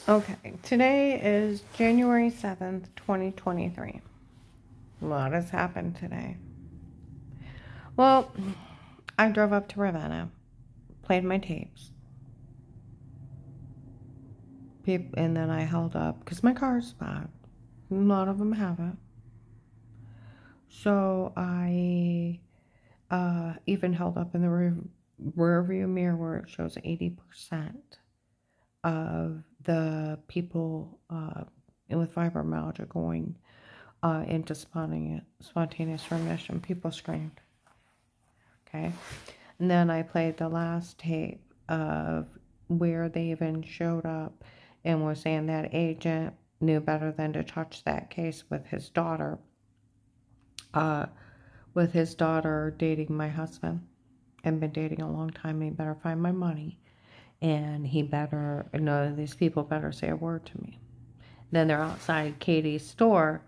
Okay, today is January 7th, 2023. A lot has happened today. Well, I drove up to Ravenna, played my tapes, and then I held up because my car's bad. A lot of them have it. So I even held up in the rear view mirror where it shows 80% of the people with fibromyalgia going into spontaneous remission. People screamed. Okay. And then I played the last tape of where they even showed up and was saying that agent knew better than to touch that case with his daughter. With his daughter dating my husband and been dating a long time. He better find my money. And he better, these people better say a word to me. Then they're outside Katie's store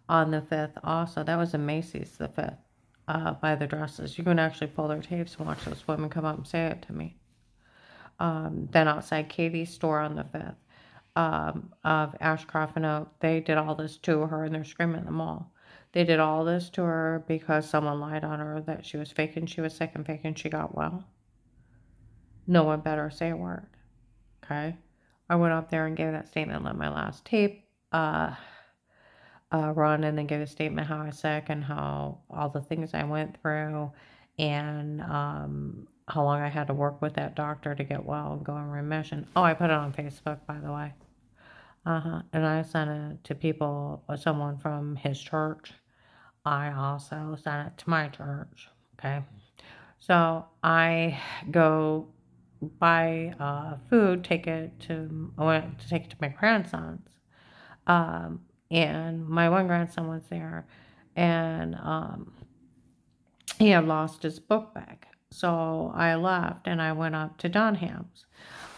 on the 5th also. That was in Macy's, the 5th, by the dresses. You can actually pull their tapes and watch those women come up and say it to me. Then outside Katie's store on the 5th of Ashcroft and Oak, they did all this to her and they're screaming at the mall. They did all this to her because someone lied on her that she was faking she was sick and faking she got well. No one better say a word. Okay? I went up there and gave that statement, let my last tape run, and then gave a statement how I was sick and how all the things I went through and how long I had to work with that doctor to get well and go in remission. Oh, I put it on Facebook, by the way. And I sent it to people, someone from his church. I also sent it to my church. Okay. So I go buy food, I went to take it to my grandson's. And my one grandson was there, and he had lost his book bag. So I left and I went up to Dunham's.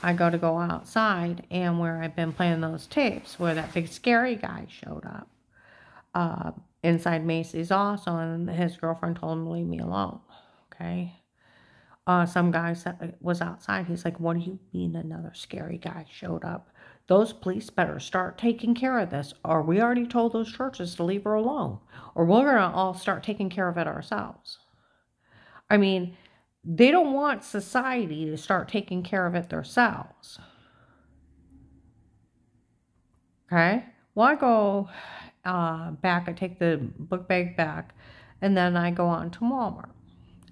I go outside, and where I've been playing those tapes, where that big scary guy showed up, inside Macy's also, and his girlfriend told him to leave me alone. Okay. Some guy was outside. He's like, "What do you mean another scary guy showed up? Those police better start taking care of this, or we already told those churches to leave her alone, or we're going to all start taking care of it ourselves." I mean, they don't want society to start taking care of it themselves. Okay? Well, I go back, I take the book bag back, and then I go on to Walmart.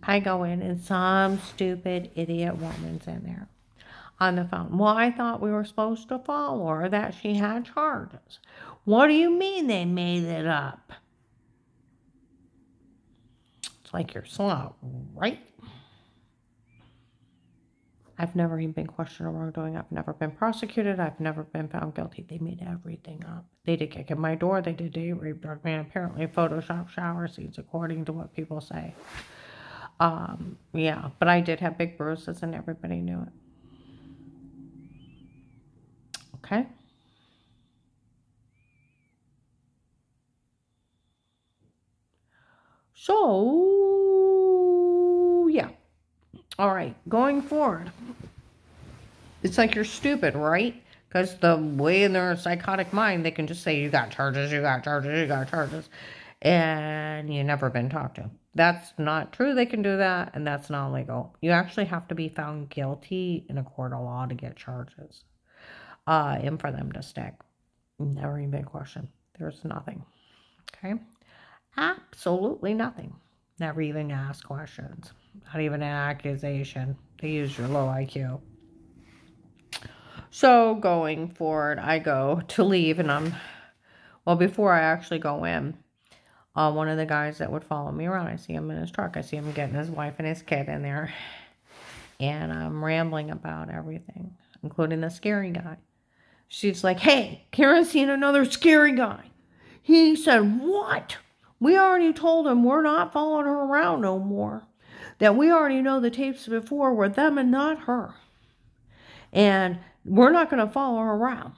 I go in, and some stupid idiot woman's in there on the phone. Well, I thought we were supposed to follow her, that she had charges. What do you mean they made it up? It's like you're slow, right? I've never even been questioned or wrongdoing. I've never been prosecuted. I've never been found guilty. They made everything up. They did kick in my door. They did date rape, drug me, and apparently Photoshop shower scenes, according to what people say. Yeah, but I did have big bruises, and everybody knew it. Okay. So, yeah. All right, going forward. It's like you're stupid, right? Because the way in their psychotic mind, they can just say, you got charges, you got charges, you got charges. And you've never been talked to. That's not true. They can do that, and that's not legal. You actually have to be found guilty in a court of law to get charges. And for them to stick. Never even been questioned. There's nothing. Okay? Absolutely nothing. Never even asked questions. Not even an accusation. They use your low IQ. So going forward, I go to leave, and before I actually go in, one of the guys that would follow me around, I see him in his truck. I see him getting his wife and his kid in there. And I'm rambling about everything, including the scary guy. She's like, "Hey, Karen's seen another scary guy." He said, "What? We already told him we're not following her around no more. That we already know the tapes before were them and not her. And we're not going to follow her around."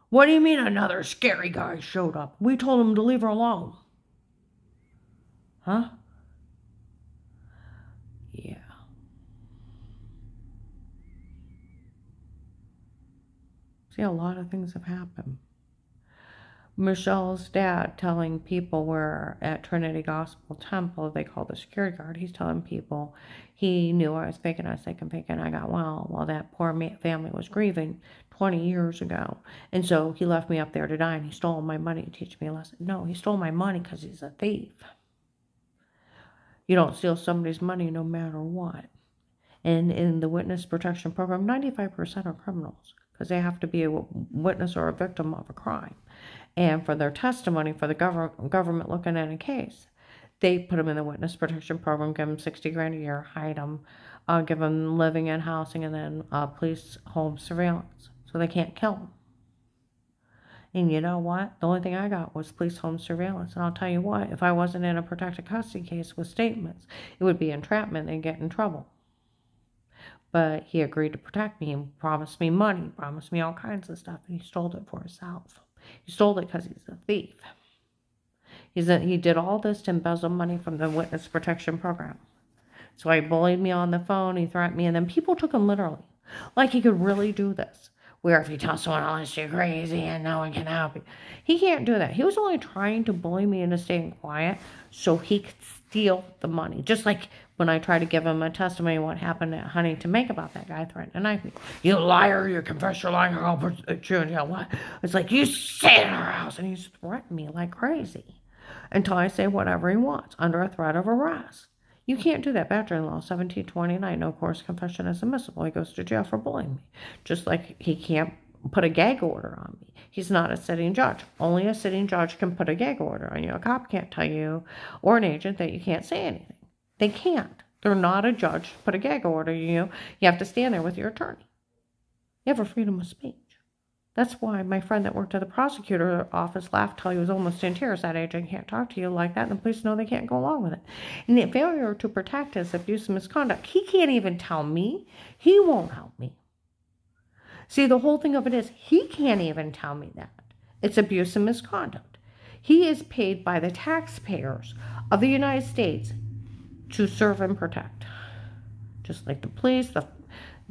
"What do you mean another scary guy showed up? We told him to leave her alone." Huh? Yeah. See, a lot of things have happened. Michelle's dad telling people where at Trinity Gospel Temple, they call the security guard, he's telling people he knew I was faking, I got well. Well, that poor family was grieving 20 years ago. And so he left me up there to die, and he stole my money to teach me a lesson. No, he stole my money because he's a thief. You don't steal somebody's money no matter what. And in the witness protection program, 95% are criminals because they have to be a witness or a victim of a crime. And for their testimony, for the government looking at a case, they put them in the witness protection program, give them $60,000 a year, hide them, give them living and housing, and then police home surveillance. So they can't kill them. And you know what? The only thing I got was police home surveillance. And I'll tell you what, if I wasn't in a protected custody case with statements, it would be entrapment and get in trouble. But he agreed to protect me and promised me money, promised me all kinds of stuff, and he stole it for himself. He stole it because he's a thief. He did all this to embezzle money from the witness protection program. So he bullied me on the phone, he threatened me, and then people took him literally. Like he could really do this. Where if you tell someone else you're crazy and no one can help you. He can't do that. He was only trying to bully me into staying quiet so he could steal the money. Just like when I tried to give him a testimony of what happened at Huntington Bank about that guy threatening to knife me. You liar, you confess you're lying, I'll put you in jail. What? It's like, you stay in our house. And he's threatening me like crazy until I say whatever he wants under a threat of arrest. You can't do that. Veteran Law 1729, no coerced confession is admissible. He goes to jail for bullying me. Just like he can't put a gag order on me. He's not a sitting judge. Only a sitting judge can put a gag order on you. A cop can't tell you, or an agent, that you can't say anything. They can't. They're not a judge to put a gag order on you. You have to stand there with your attorney. You have a freedom of speech. That's why my friend that worked at the prosecutor office laughed till he was almost in tears. That agent can't talk to you like that, and the police know they can't go along with it. And the failure to protect his abuse and misconduct, he can't even tell me. He won't help me. See, the whole thing of it is, he can't even tell me that. It's abuse and misconduct. He is paid by the taxpayers of the United States to serve and protect. Just like the police,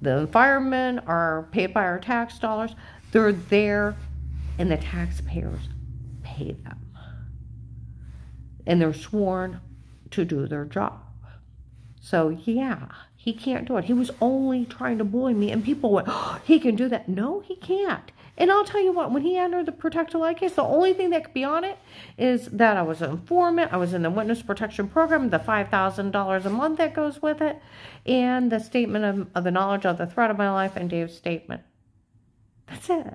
the firemen are paid by our tax dollars. They're there, and the taxpayers pay them. And they're sworn to do their job. So, yeah, he can't do it. He was only trying to bully me, and people went, oh, he can do that. No, he can't. And I'll tell you what, when he entered the protected light case, the only thing that could be on it is that I was an informant, I was in the witness protection program, the $5,000 a month that goes with it, and the statement of the knowledge of the threat of my life and Dave's statement. That's it.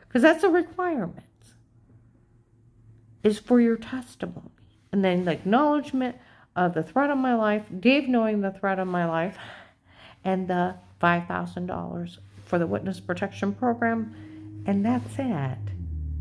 Because that's a requirement. Is for your testimony. And then the acknowledgement of the threat of my life, Dave knowing the threat of my life, and the $5,000 for the witness protection program. And that's it.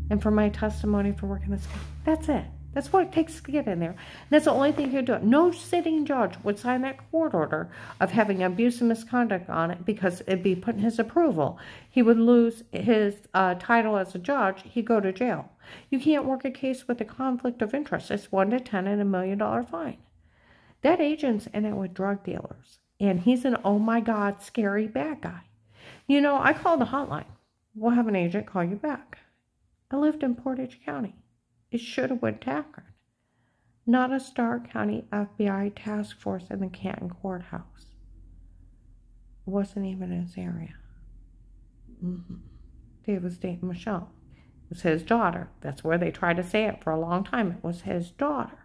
And for my testimony for working this case, that's it. That's what it takes to get in there. And that's the only thing you can do. No sitting judge would sign that court order of having abuse and misconduct on it because it'd be putting his approval. He would lose his title as a judge. He'd go to jail. You can't work a case with a conflict of interest. It's 1 to 10 and $1 million fine. That agent's in it with drug dealers. And he's an, oh my God, scary bad guy. You know, I called the hotline. We'll have an agent call you back. I lived in Portage County. It should have went to Akron. Not a Stark County FBI task force in the Canton courthouse. It wasn't even in his area. Dave was dating Michelle. It was his daughter. That's where they tried to say it for a long time. It was his daughter.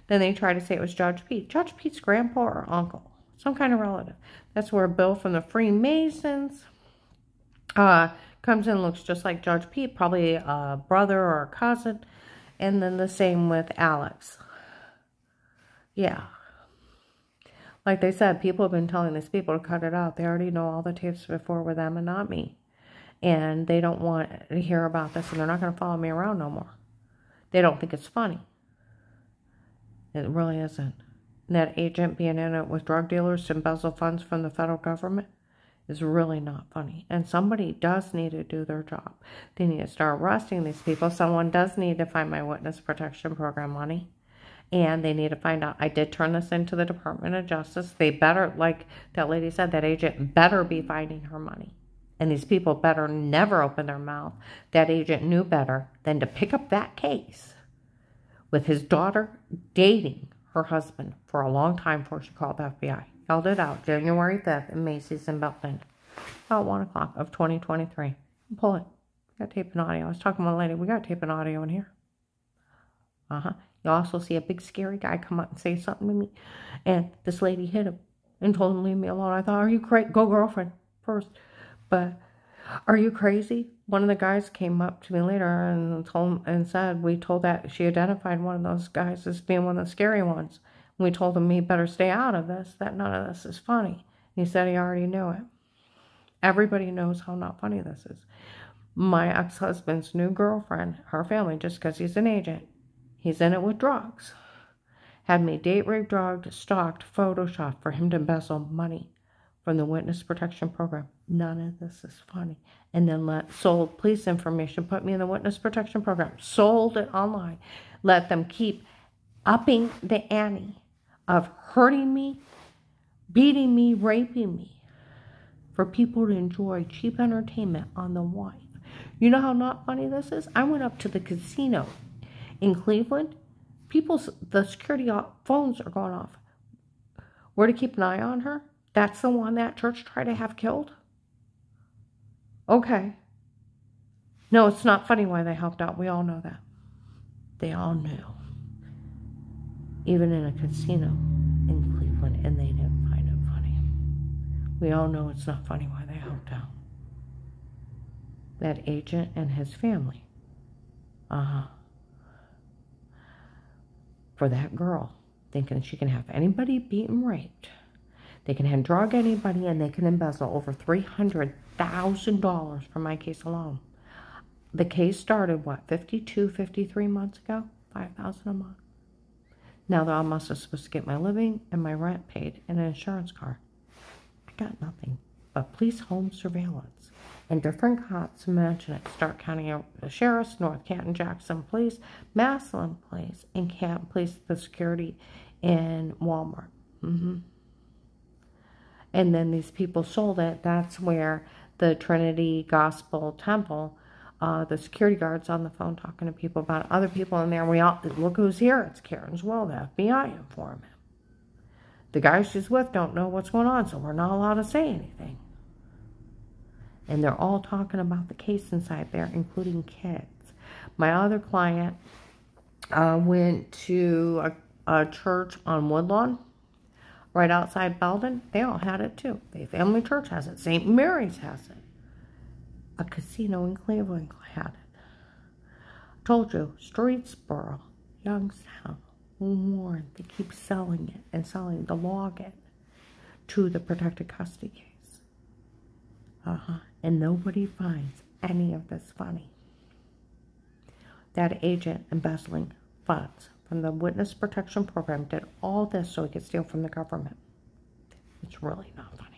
Then they tried to say it was Judge Pete. Judge Pete's grandpa or uncle. Some kind of relative. That's where Bill from the Freemasons comes in, looks just like Judge Pete. Probably a brother or a cousin. And then the same with Alex. Yeah. Like they said, people have been telling these people to cut it out. They already know all the tapes before with them and not me. And they don't want to hear about this, and they're not going to follow me around no more. They don't think it's funny. It really isn't. And that agent being in it with drug dealers to embezzle funds from the federal government is really not funny. And somebody does need to do their job. They need to start arresting these people. Someone does need to find my witness protection program money. And they need to find out. I did turn this into the Department of Justice. They better, like that lady said, that agent better be finding her money. And these people better never open their mouth. That agent knew better than to pick up that case with his daughter dating her husband for a long time before she called the FBI. Held it out January 5th in Macy's in Belton, about 1 o'clock of 2023. Pull it. We got tape and audio. I was talking to one lady. We got tape and audio in here. You also see a big scary guy come up and say something to me. And this lady hit him and told him to leave me alone. I thought, are you crazy? Go girlfriend first. But are you crazy? One of the guys came up to me later and told and said, we told that she identified one of those guys as being one of the scary ones. We told him he better stay out of this, that none of this is funny. He said he already knew it. Everybody knows how not funny this is. My ex-husband's new girlfriend, her family, just because he's an agent, he's in it with drugs, had me date raped, drugged, stalked, photoshopped for him to embezzle money from the witness protection program. None of this is funny. And then sold police information, put me in the witness protection program, sold it online, let them keep upping the ante of hurting me, beating me, raping me for people to enjoy cheap entertainment on the wife. You know how not funny this is? I went up to the casino in Cleveland. The security phones are going off. We're to keep an eye on her? That's the one that church tried to have killed? Okay. No, it's not funny why they helped out. We all know that. They all knew. Even in a casino in Cleveland, and they didn't find it funny. We all know it's not funny why they helped out. That agent and his family. For that girl, thinking she can have anybody beaten, raped. They can drug anybody, and they can embezzle over $300,000 from my case alone. The case started, 53 months ago? $5,000 a month. Now they're almost supposed to get my living and my rent paid and an insurance card. I got nothing but police home surveillance. And different cops mention it. Stark County Sheriff's, North Canton Jackson Police, Massillon Police, and Canton Police, the security in Walmart. And then these people sold it. That's where the Trinity Gospel Temple, the security guards on the phone talking to people about other people in there. We all, look who's here. It's Karen's Will, the FBI informant. The guys she's with don't know what's going on, so we're not allowed to say anything. And they're all talking about the case inside there, including kids. My other client went to a church on Woodlawn, right outside Belden. They all had it too. The Family Church has it. St. Mary's has it. A casino in Cleveland had it. I told you, Streetsboro, Youngstown, Warren, they keep selling it and selling the login to the protected custody case. And nobody finds any of this funny. That agent embezzling funds from the witness protection program did all this so he could steal from the government. It's really not funny.